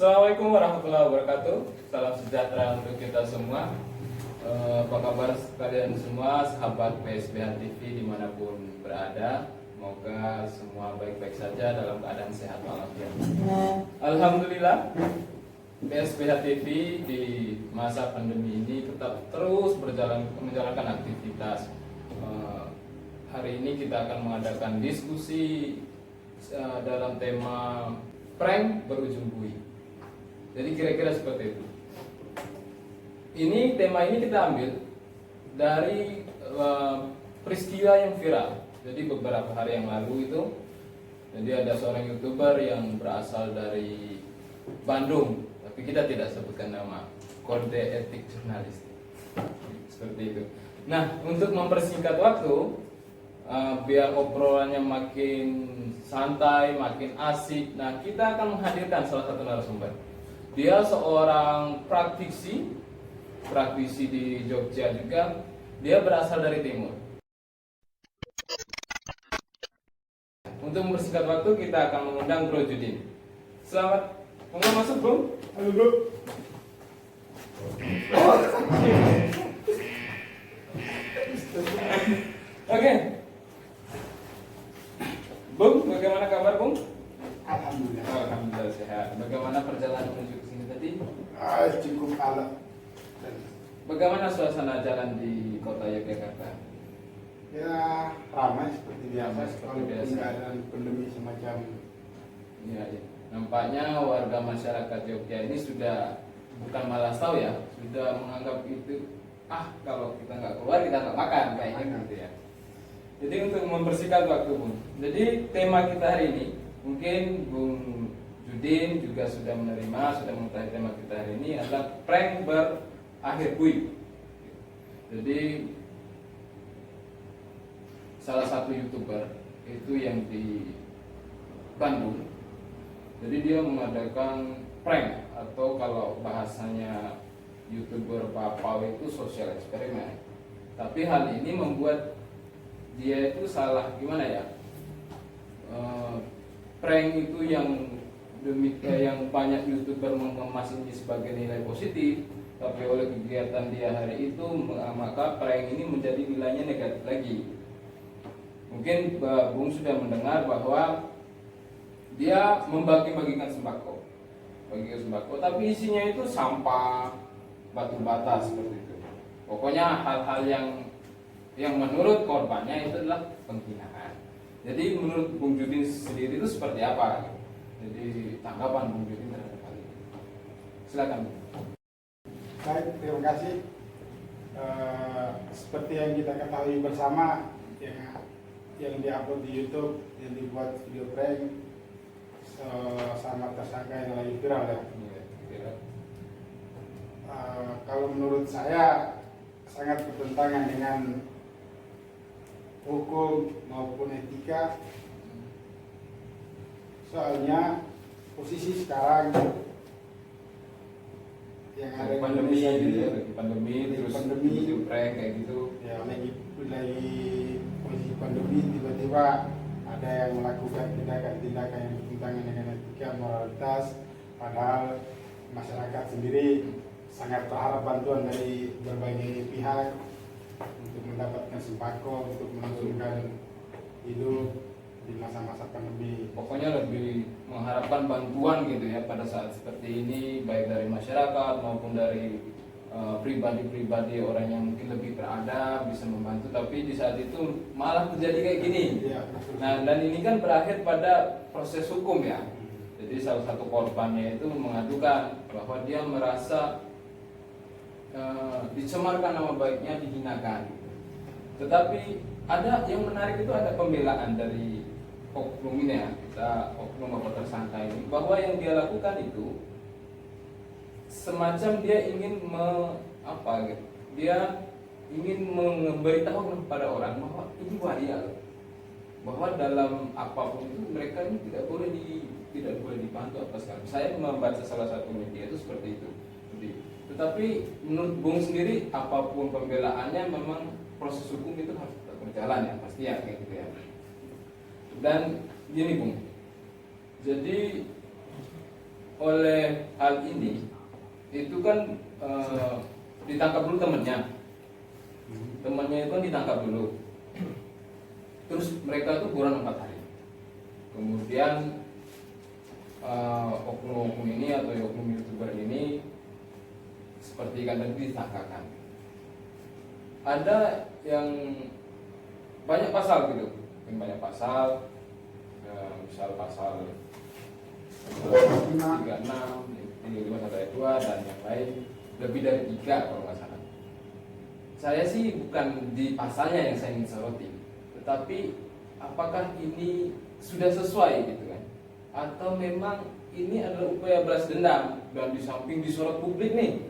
Assalamualaikum warahmatullahi wabarakatuh. Salam sejahtera untuk kita semua. Apa kabar kalian semua, sahabat PSBH TV dimanapun berada? Semoga semua baik-baik saja dalam keadaan sehat walafiat. Alhamdulillah, PSBH TV di masa pandemi ini tetap terus menjalankan aktivitas. Hari ini kita akan mengadakan diskusi dalam tema prank berujung bui. Jadi kira-kira seperti itu. Tema ini kita ambil dari peristiwa yang viral. Jadi beberapa hari yang lalu itu, jadi ada seorang YouTuber yang berasal dari Bandung, tapi kita tidak sebutkan nama, kode etik jurnalistik. Seperti itu. Nah, untuk mempersingkat waktu, biar obrolannya makin santai, makin asik. Nah, kita akan menghadirkan salah satu narasumber. Dia seorang praktisi di Jogja juga. Dia berasal dari timur. Untuk mempersingkat waktu, kita akan mengundang Bro Judin. Selamat, mau masuk Bro? Halo Bro. Oke. Bung, bagaimana kabar Bung? Alhamdulillah. Alhamdulillah sehat. Bagaimana perjalanan menuju ke sini tadi? Cukup alat. Bagaimana suasana jalan di kota Yogyakarta? Ya ramai seperti biasa. Ramai seperti Kalau biasa. keadaan pandemi semacam Ya. Nampaknya warga masyarakat Jogja ini sudah bukan malas tahu ya, sudah menganggap itu kalau kita nggak keluar kita nggak makan kayaknya gitu ya. Jadi untuk mempersingkat waktu Bung, jadi tema kita hari ini mungkin Bung Judin juga sudah mengetahui tema kita hari ini adalah prank berakhir bui. Jadi salah satu YouTuber itu yang di Bandung, jadi dia mengadakan prank atau kalau bahasanya YouTuber papau itu social eksperimen. Tapi hal ini membuat dia itu salah gimana ya? Prank itu yang banyak YouTuber mengemas ini sebagai nilai positif, tapi oleh kegiatan dia hari itu maka prank ini menjadi nilainya negatif lagi. Mungkin Bung sudah mendengar bahwa dia membagi-bagikan sembako, tapi isinya itu sampah, batu bata seperti itu. Pokoknya hal-hal yang menurut korbannya itu adalah penghinaan. Jadi menurut Bung Judin sendiri itu seperti apa? Jadi tanggapan Bung Judin terhadap hal ini. Silakan. baik, terima kasih. Seperti yang kita ketahui bersama, yang diupload di YouTube, yang dibuat video prank sama tersangka yang lagi viral ya. Kalau menurut saya sangat bertentangan dengan hukum maupun etika. Soalnya posisi sekarang yang ada di pandemi Indonesia gitu ya, ini, lagi pandemi terus pandemi. video prank kayak gitu. ya lagi posisi pandemi, tiba-tiba ada yang melakukan tindakan-tindakan yang bertentangan dengan etika moralitas, padahal masyarakat sendiri sangat berharap bantuan dari berbagai pihak untuk mendapatkan sembako, untuk menunjukkan hidup di masa-masa pandemi. Pokoknya lebih mengharapkan bantuan gitu ya pada saat seperti ini, baik dari masyarakat maupun dari pribadi-pribadi orang yang mungkin lebih berada bisa membantu, tapi di saat itu malah terjadi kayak gini. Ya, Nah, dan ini kan berakhir pada proses hukum ya. Jadi salah satu korbannya itu mengadukan bahwa dia merasa dicemarkan nama baiknya, dihinakan. Tetapi ada yang menarik itu ada pembelaan dari oknum ini ya, oknum atau tersangka ini, bahwa yang dia lakukan itu semacam dia ingin dia ingin memberitahu kepada orang bahwa ini waria loh, bahwa dalam apapun itu mereka ini tidak boleh dibantu apa sekali. Saya membaca salah satu media itu seperti itu. Tetapi menurut Bung sendiri, apapun pembelaannya memang proses hukum itu harus tetap berjalan ya, pasti ya kayak gitu ya. Dan gini Bung, jadi oleh hal ini itu kan ditangkap dulu temannya itu kan ditangkap dulu, terus mereka tuh buron 4 hari, kemudian oknum-oknum ini atau oknum youtuber ini seperti kan tadi disangkakan. Ada yang banyak pasal gitu, banyak pasal, misal pasal 36, 35 ayat 2 dan yang lain lebih dari 3 kalau nggak salah. Saya sih bukan di pasalnya yang saya ingin soroti, tetapi apakah ini sudah sesuai gitu kan, atau memang ini adalah upaya balas dendam dan di samping disorot publik nih,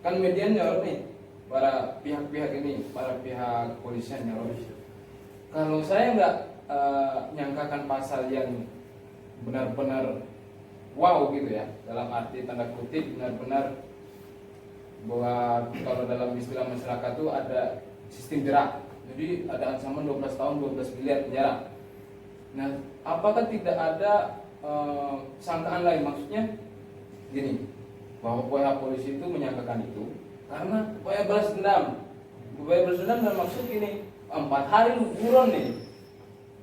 kan media nyorot nih, para pihak-pihak ini, para pihak polisian nyorot. Kalau saya nggak nyangkakan pasal yang benar-benar wow gitu ya, dalam arti tanda kutip benar-benar bahwa kalau dalam istilah masyarakat itu ada sistem jerak, jadi ada ancaman 12 tahun 12 miliar penjara. Nah, apakah tidak ada sangkaan lain, maksudnya gini, bahwa pihak polisi itu menyangkakan itu karena upaya balas dendam. Upaya balas dendam dalam maksud gini, 4 hari lu buron nih,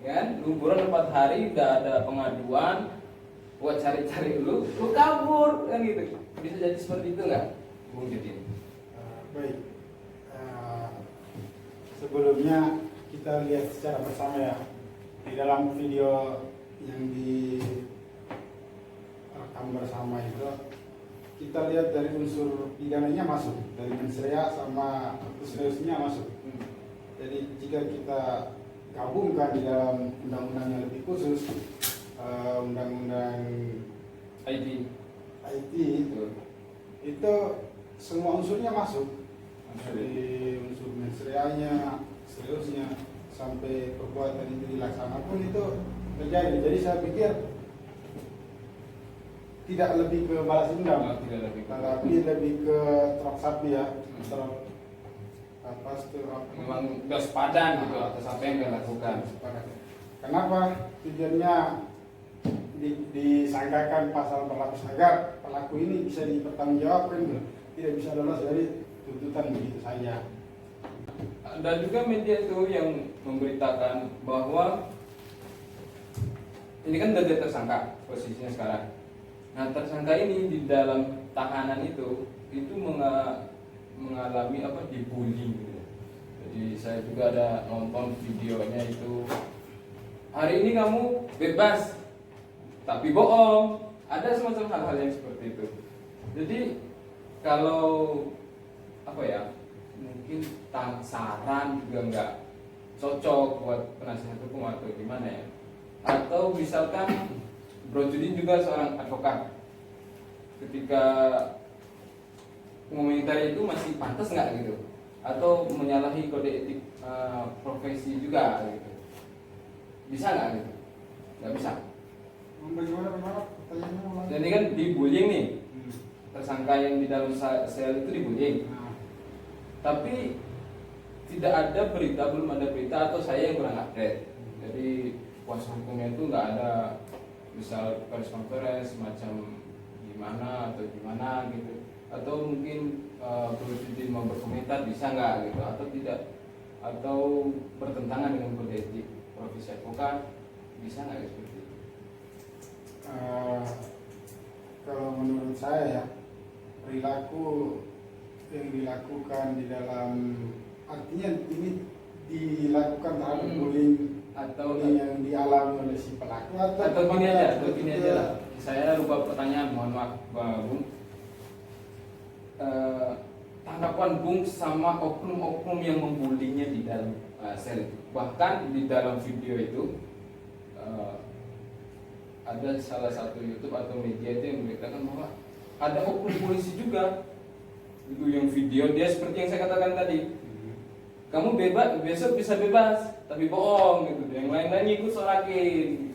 kan? Lu buron 4 hari, udah ada pengaduan, buat cari-cari lu kabur, kan gitu. Bisa jadi seperti itu nggak, Bung Didin? Baik. Sebelumnya kita lihat secara bersama ya, di dalam video yang direkam bersama itu, kita lihat dari unsur pidananya masuk, dari mens rea sama actus reusnya masuk. Jadi jika kita gabungkan di dalam undang-undang yang lebih khusus, undang-undang IT itu semua unsurnya masuk, dari unsur mens rea-nya, seterusnya, sampai perbuatan itu dilaksanakan pun itu terjadi. Jadi saya pikir tidak lebih ke balas dendam, tapi lebih ke terok sapi ya, memang waspada gitu atas apa yang dilakukan. Kenapa tujuannya disangkakan pasal berlapis agar pelaku ini bisa dipertanggungjawabkan, tidak bisa lolos dari tuntutan begitu saja. Dan juga media itu yang memberitakan bahwa ini kan sudah tersangka posisinya sekarang. Nah, tersangka ini di dalam tahanan itu mengalami dibullying gitu. Jadi saya juga ada nonton videonya itu, hari ini kamu bebas tapi bohong, ada semacam hal-hal yang seperti itu. Jadi kalau mungkin saran juga nggak cocok buat penasihat hukum atau gimana ya, atau misalkan Bro Judin juga seorang advokat, ketika mengomentari itu masih pantas nggak gitu, atau menyalahi kode etik profesi juga gitu, bisa nggak gitu? Nggak bisa. Bagaimana pertanyaannya? Jadi kan dibullying nih, tersangka yang di dalam sel itu dibullying, tapi tidak ada berita, belum ada berita, atau saya yang kurang update. Jadi kuasa hukumnya itu nggak ada, misal press conference semacam gimana atau gimana gitu, atau mungkin perlu mau berkomentar, bisa nggak gitu, atau tidak, atau bertentangan dengan kode etik profesi advokat, bisa nggak seperti itu? Kalau menurut saya ya, perilaku yang dilakukan di dalam, artinya ini dilakukan terhadap bullying atau yang dialami oleh si pelaku, atau gini aja lah. Saya lupa pertanyaan, mohon maaf Bung. Tanggapan Bung sama oknum-oknum yang membulinya di dalam sel itu. Bahkan di dalam video itu ada salah satu YouTube atau media itu yang memberitakan bahwa ada oknum polisi juga itu yang video dia seperti yang saya katakan tadi, kamu bebas, besok bisa bebas tapi bohong gitu, yang lain-lain ikut sorakin.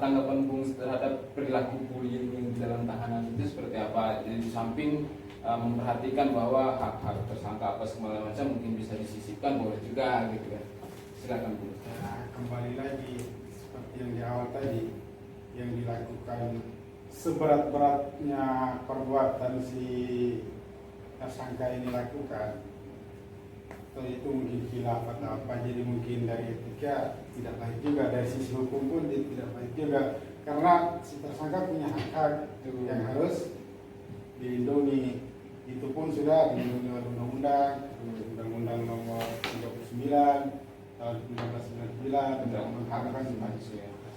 Tanggapan Bung terhadap perilaku bullying di dalam tahanan itu seperti apa? Jadi di samping memperhatikan bahwa hak-hak tersangka apa segala macam mungkin bisa disisipkan, boleh juga gitu kan. Silakan Bung. Kembali lagi seperti yang di awal tadi, yang dilakukan seberat-beratnya perbuatan si tersangka ini lakukan, atau itu mungkin khilaf atau apa, jadi mungkin dari etika tidak baik juga, dari sisi hukum pun tidak baik juga, karena si tersangka punya hak yang harus dilindungi. Itu pun sudah dilindungi oleh Undang-Undang Nomor 39 tahun 1999 tentang hak asasi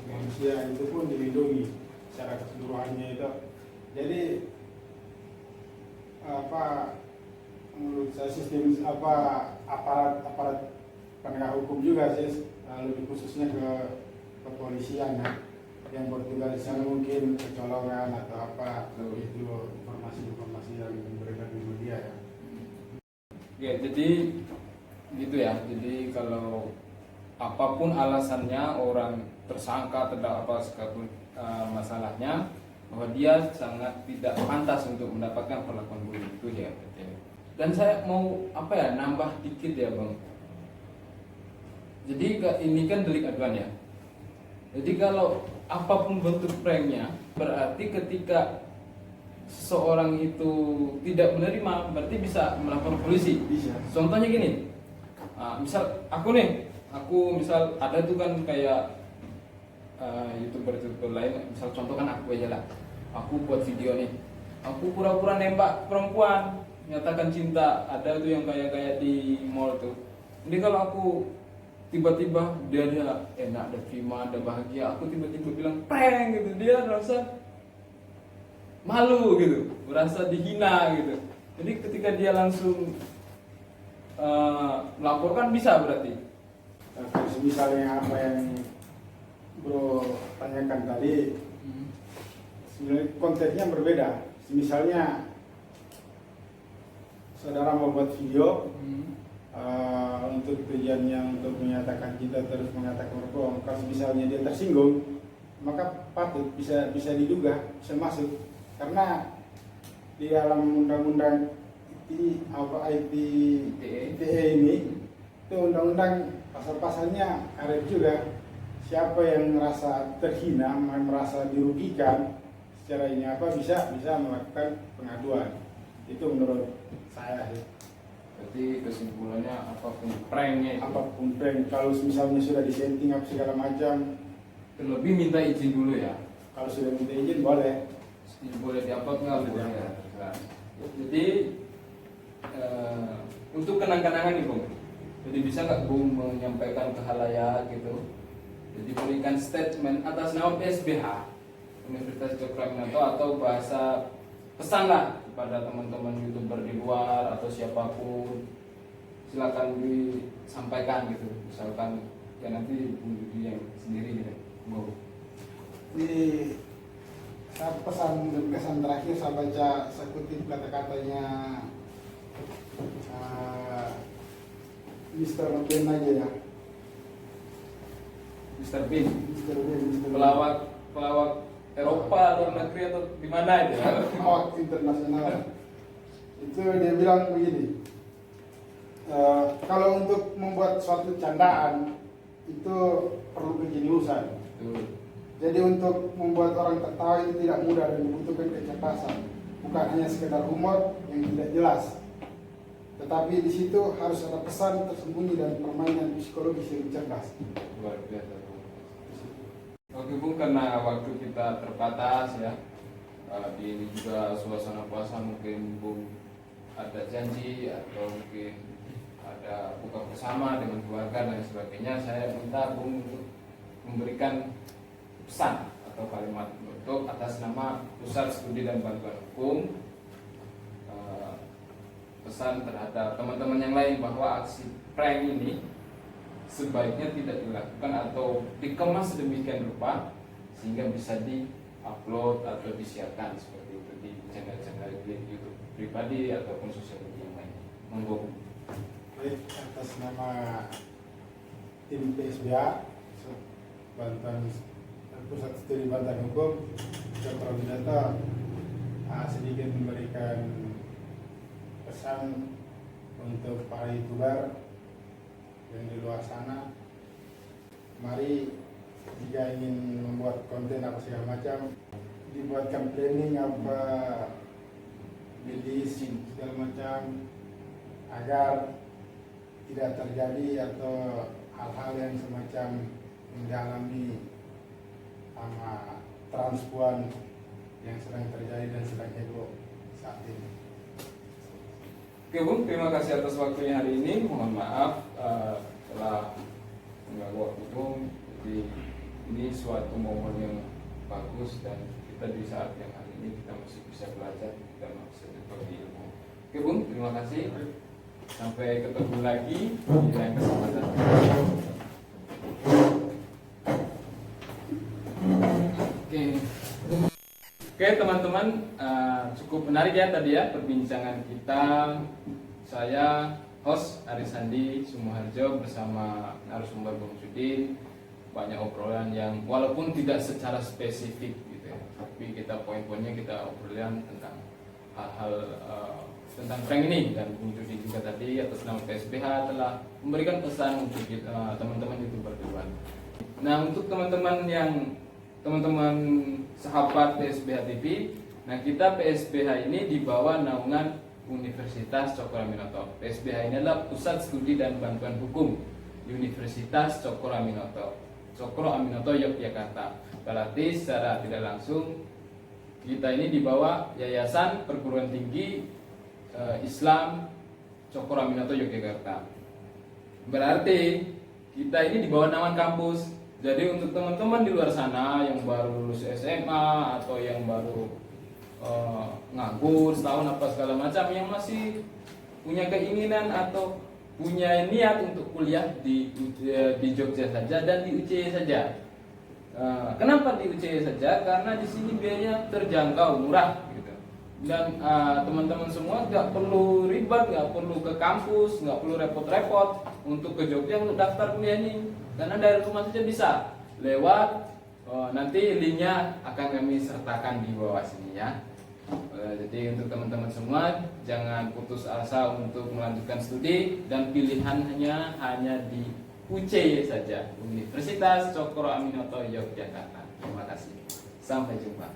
manusia, itu pun dilindungi secara keseluruhannya itu. Jadi apa, menurut saya sistem aparat penegak hukum juga sih, lebih khususnya ke kepolisian ya, yang bertugas di sana mungkin kecolongan atau apa, itu informasi yang beredar di media ya. Ya, jadi gitu ya. Jadi kalau apapun alasannya orang tersangka terhadap apa sekalipun masalahnya, bahwa dia sangat tidak pantas untuk mendapatkan perlakuan bullying itu ya. Dan saya mau apa ya, nambah dikit ya Bang. Jadi ini kan delik aduan ya. Jadi kalau apapun bentuk pranknya, berarti ketika seseorang itu tidak menerima, berarti bisa melapor polisi. Bisa. Contohnya gini, misal aku misal ada tuh kan kayak youtuber lain, misal contoh kan aku aja lah, aku buat video nih, aku pura-pura nembak perempuan, nyatakan cinta, ada tuh yang kayak di mall tuh. Jadi kalau aku tiba-tiba dia enak, ada terima, ada bahagia, aku tiba-tiba bilang prank gitu, dia rasa malu gitu, merasa dihina gitu. Jadi ketika dia langsung melaporkan bisa berarti. Kalau misalnya apa yang Bro tanyakan tadi, sebenarnya konteksnya berbeda. Misalnya saudara membuat video untuk tujuannya untuk menyatakan cinta terus mengatakan berbohong. Kalau misalnya dia tersinggung, maka patut bisa diduga, bisa masuk, karena di dalam undang-undang ITE ini itu undang-undang pasal-pasalnya karet juga. Siapa yang merasa terhina, merasa dirugikan secara ini bisa melakukan pengaduan. Itu menurut saya. Berarti kesimpulannya apapun pranknya itu, Apapun prank, kalau misalnya sudah disetting apa segala macam, terlebih minta izin dulu ya. kalau sudah minta izin boleh. Boleh diupload nggak boleh ya. Jadi untuk kenang-kenangan nih Bung, jadi bisa nggak Bung menyampaikan ke khalayak gitu, jadi berikan statement atas nama PSBH Universitas Jogja atau bahasa pesan lah kepada teman-teman YouTuber di luar atau siapapun, silakan disampaikan gitu, misalkan ya nanti Bung Yudi yang sendiri gitu mau. Di kesan terakhir saya baca, saya kutip kata-katanya Mr. Ben aja ya. Mr. Bean, Mr. Ben, pelawak Eropa luar negeri atau di mana itu? Pelawak internasional. Itu dia bilang begini, kalau untuk membuat suatu candaan itu perlu kejeniusan. Jadi untuk membuat orang tertawa itu tidak mudah dan dibutuhkan kecerdasan. Bukan hanya sekedar humor yang tidak jelas, tetapi di situ harus ada pesan tersembunyi dan permainan psikologis yang cerdas. Luar biasa. Oke Bung, karena waktu kita terbatas ya, di ini juga suasana puasa, mungkin Bung ada janji atau mungkin ada buka bersama dengan keluarga dan sebagainya. Saya minta Bung untuk memberikan pesan atau kalimat untuk atas nama Pusat Studi dan Bantuan Hukum, pesan terhadap teman-teman yang lain bahwa aksi prank ini sebaiknya tidak dilakukan atau dikemas sedemikian rupa sehingga bisa di-upload atau disiarkan seperti itu di channel-channel YouTube pribadi ataupun sosial media yang lain. Monggo. Baik, atas nama tim PSBA Bantuan Pusat Studi Bantuan Hukum Dr. Widanto sedikit memberikan pesan untuk para YouTuber yang di luar sana. Mari jika ingin membuat konten apa segala macam, dibuatkan planning apa beli SIM segala macam agar tidak terjadi atau hal-hal yang semacam yang dialami sama transpuan yang sedang terjadi dan sedang heboh saat ini. Oke Bung, terima kasih atas waktunya hari ini. Mohon maaf telah mengganggu waktu Bung. Jadi ini suatu momen yang bagus dan kita di saat yang hari ini kita masih bisa belajar, kita masih berbagi ilmu. Oke Bung, terima kasih. Sampai ketemu lagi di lain kesempatan. Oke teman-teman, cukup menarik ya tadi ya perbincangan kita. Saya host Arisandi Sumoharjo bersama narasumber Bung Sudin. Banyak obrolan yang walaupun tidak secara spesifik gitu ya, tapi kita poin-poinnya kita obrolan tentang hal-hal tentang prank ini, dan Bung Sudin juga tadi atas nama PSBH telah memberikan pesan untuk teman-teman YouTuber duluan. Nah untuk teman-teman sahabat PSBH TV, nah kita PSBH ini di bawah naungan Universitas Cokro Aminoto. PSBH ini adalah Pusat Studi dan Bantuan Hukum Universitas Cokro Aminoto Yogyakarta. Berarti secara tidak langsung kita ini di bawah Yayasan Perguruan Tinggi Islam Cokro Aminoto Yogyakarta. Berarti kita ini di bawah naungan kampus. Jadi untuk teman-teman di luar sana yang baru lulus SMA atau yang baru nganggur setahun apa segala macam, yang masih punya keinginan atau punya niat untuk kuliah di Jogja saja dan di UCY saja. Kenapa di UCY saja? Karena di sini biayanya terjangkau, murah gitu. Dan teman-teman semua nggak perlu ribet, nggak perlu ke kampus, nggak perlu repot-repot untuk ke Jogja untuk daftar kuliah ini, karena dari rumah saja bisa lewat. Nanti linknya akan kami sertakan di bawah sini ya. Jadi untuk teman-teman semua jangan putus asa untuk melanjutkan studi, dan pilihannya hanya di UCY saja, Universitas Cokro Aminoto Yogyakarta. Terima kasih. Sampai jumpa.